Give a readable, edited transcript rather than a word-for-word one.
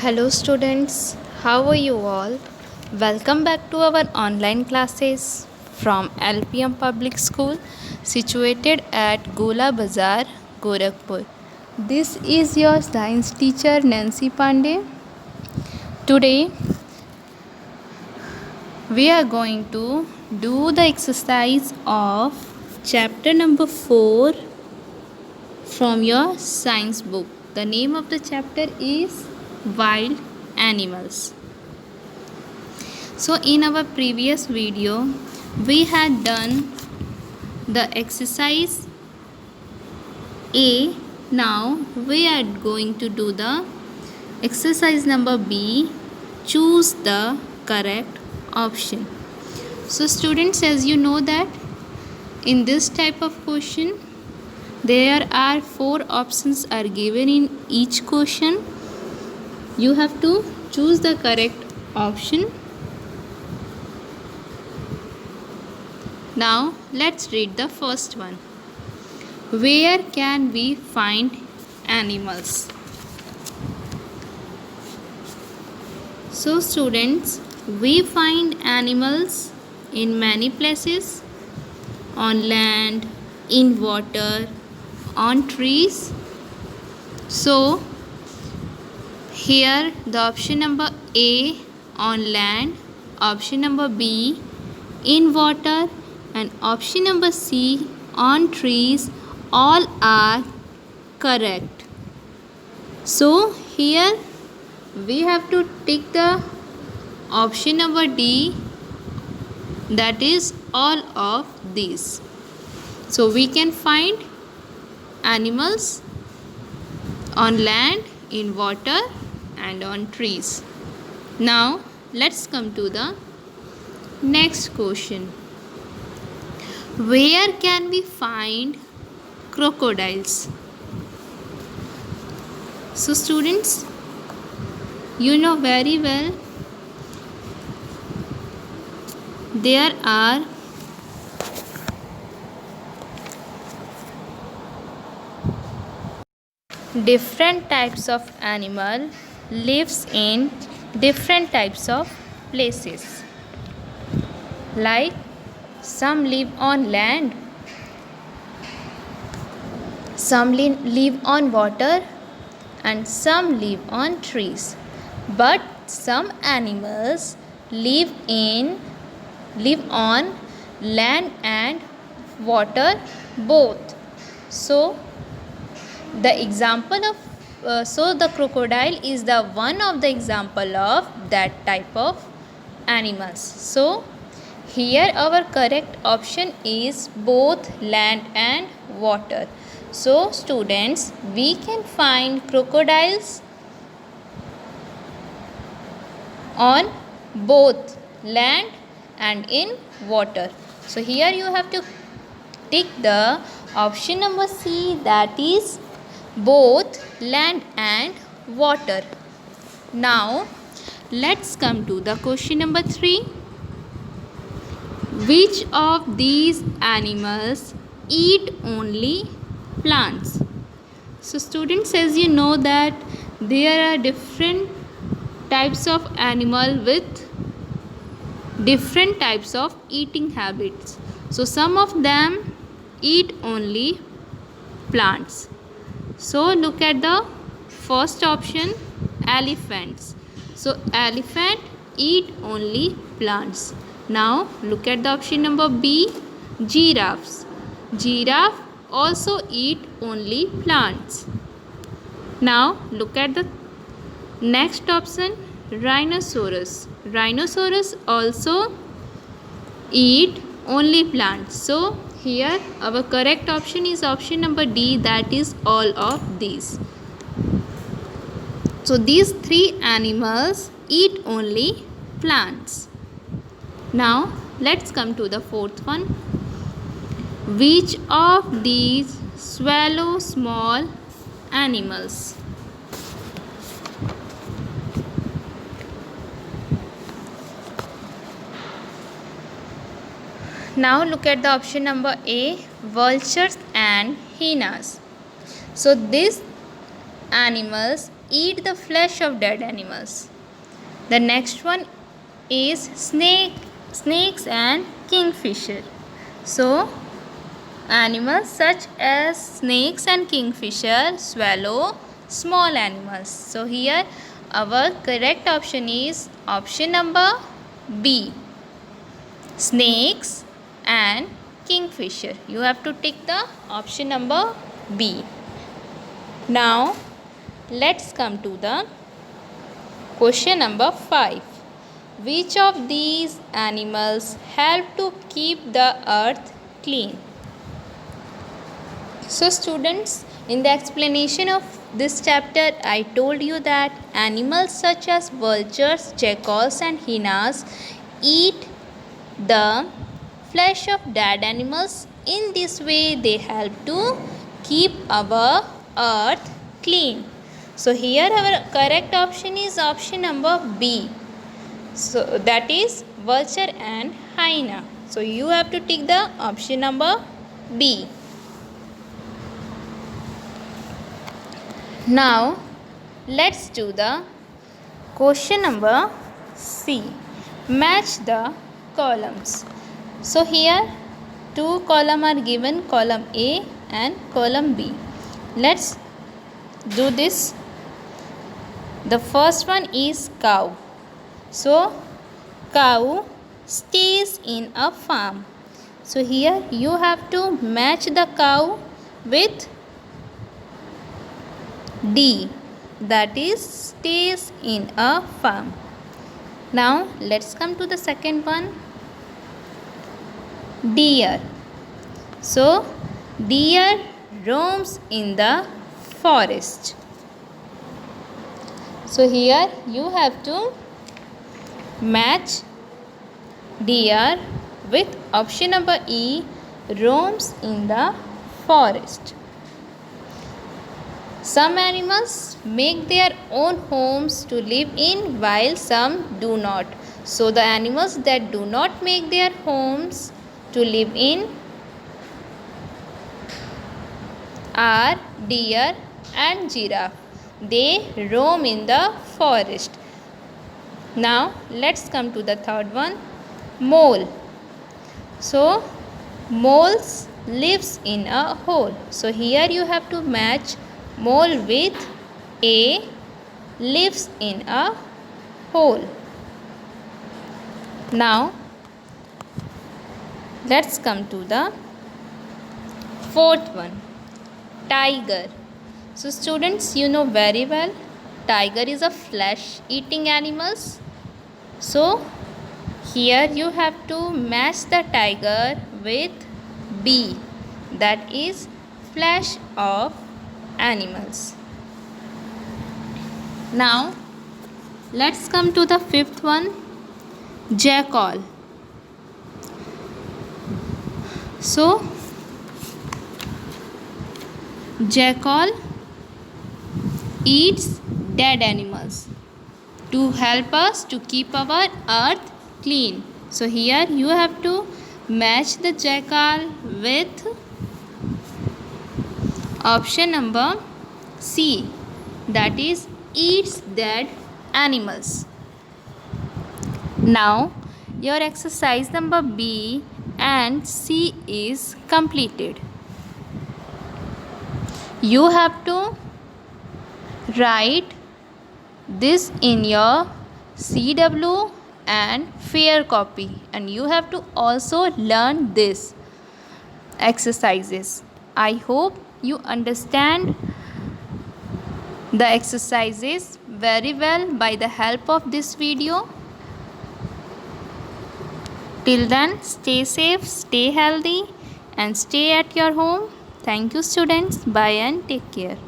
Hello students, how are you all? Welcome back to our online classes from LPM Public School situated at Gola Bazar, Gorakhpur. This is your science teacher Nancy Pandey. Today we are going to do the exercise of chapter number 4 from your science book. The name of the chapter is Wild Animals. So in our previous video we had done the exercise A. Now we are going to do the exercise number B. Choose the correct option. So students, as you know that in this type of question there are 4 options are given in each question. You have to choose the correct option. Now let's read the first one. Where can we find animals? So students, we find animals in many places, on land, in water, on trees. So here the option number A, on land, option number B, in water, and option number C, on trees, all are correct. So here we have to tick the option number D, that is all of these. So we can find animals on land, in water, and on trees. Now let's come to the next question. Where can we find crocodiles? So students, you know very well there are different types of animal lives in different types of places. Like some live on land, some live on water, and some live on trees. But some animals live on land and water both. So the example of the crocodile is the one of the example of that type of animals. So here our correct option is both land and water. So students, we can find crocodiles on both land and in water. So here you have to tick the option number C, that is both land and water. Now let's come to the question number 3. Which of these animals eat only plants? So students, as you know that there are different types of animal with different types of eating habits. So some of them eat only plants. So look at the first option, elephants. So elephant eat only plants. Now look at the option number B, giraffes. Giraffe also eat only plants. Now look at the next option, rhinoceros. Rhinoceros also eat only plants. So here our correct option is option number D, that is all of these. So these 3 animals eat only plants. Now let's come to the fourth one. Which of these swallow small animals? Now look at the option number A, vultures and hyenas. So these animals eat the flesh of dead animals. The next one is snakes and kingfisher. So animals such as snakes and kingfisher swallow small animals. So here our correct option is option number B, snakes and kingfisher. You have to tick the option number B. Now let's come to the question number 5. Which of these animals help to keep the earth clean? So students, in the explanation of this chapter, I told you that animals such as vultures, jackals and hyenas eat the flesh of dead animals. In this way, they help to keep our earth clean. So here our correct option is option number B. So that is vulture and hyena. So you have to tick the option number B. Now let's do the question number C. Match the columns. So here two columns are given, column A and column B. Let's do this. The first one is cow. So cow stays in a farm. So here you have to match the cow with D, that is stays in a farm. Now let's come to the second one, deer. So deer roams in the forest. So here you have to match deer with option number E, roams in the forest. Some animals make their own homes to live in while some do not. So the animals that do not make their homes to live in are deer and giraffe. They roam in the forest. Now let's come to the third one, mole. So moles lives in a hole. So here you have to match mole with A, lives in a hole. Now let's come to the fourth one, tiger. So students, you know very well tiger is a flesh eating animals. So here you have to match the tiger with B, that is flesh of animals. Now let's come to the fifth one, jackal. So jackal eats dead animals to help us to keep our earth clean. So here you have to match the jackal with option number C, that is eats dead animals. Now your exercise number B and C is completed. You have to write this in your CW and fair copy, and you have to also learn this exercises. I hope you understand the exercises very well by the help of this video. Till then, stay safe, stay healthy and stay at your home. Thank you students. Bye and take care.